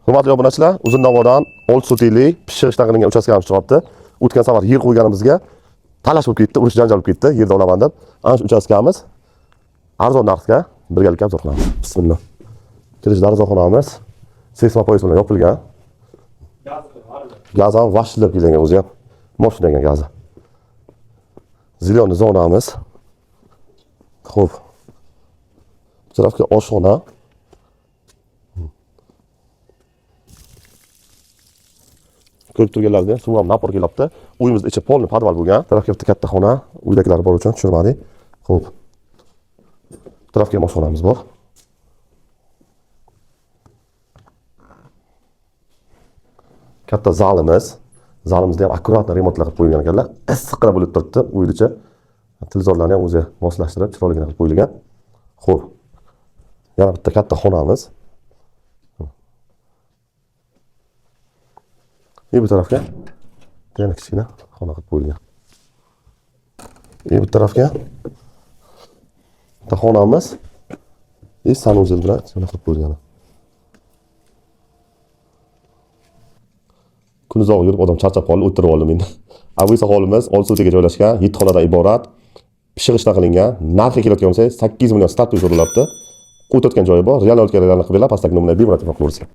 Hurmatli obunachilar, Uzundondan Olsutelik pishirishdan qilingan uchastkamiz chiqyapti. O'tgan safar yer qo'yganimizga talash bo'lib ketdi, urush janjal bo'lib ketdi, yerda olaman deb. Ana shu uchastkamiz arzon narxga birgalikda obzor qilamiz. Bismillah. Kirish darvozaxonamiz seysma poyez bilan yopilgan. Gaz ham vashillab kelgan o'zi ham. Moshinaga gazi. Zilyon zonamiz. Xo'p. Bu tarafga oshxona. Ko'rib turganlaringizdek, suv ham napor kelyapti. Uyimiz ichi polni podval bo'lgan. Tarafga bitta katta xona, uydagilar bor uchun tushirmadik. Xo'p. Bu tarafga ham oshxonamiz bor. Katta zalimiz. Zalimizda ham akkuratni remontlar qilib qo'yilgan ekanlar. Issiqqina bo'lib turibdi uyning ichi. Televizorlarni ham o'zi moslashtirib, chiroyli qilib qo'yilgan. Xo'p. Yana bitta katta xonamiz. Bu tarafga yana kichkina xona qilib qo'yilgan. Bu tarafga bitta xonamiz. Sanuzel bilan qilib qo'yilgan. Kun uzoq yurib odam charchab qoldi, o'tirib oldim endi. Bu esa hovlimiz Olsutega joylashgan 7 xonadan iborat. Pishirishdan qilingan. Narxi kelayotgan bo'lsa 8 million start so'ralabdi. O'tayotgan joyi bor. Real oltganlarni qilib pastdagi nomerga bemalol aloqa qilaverasizlar.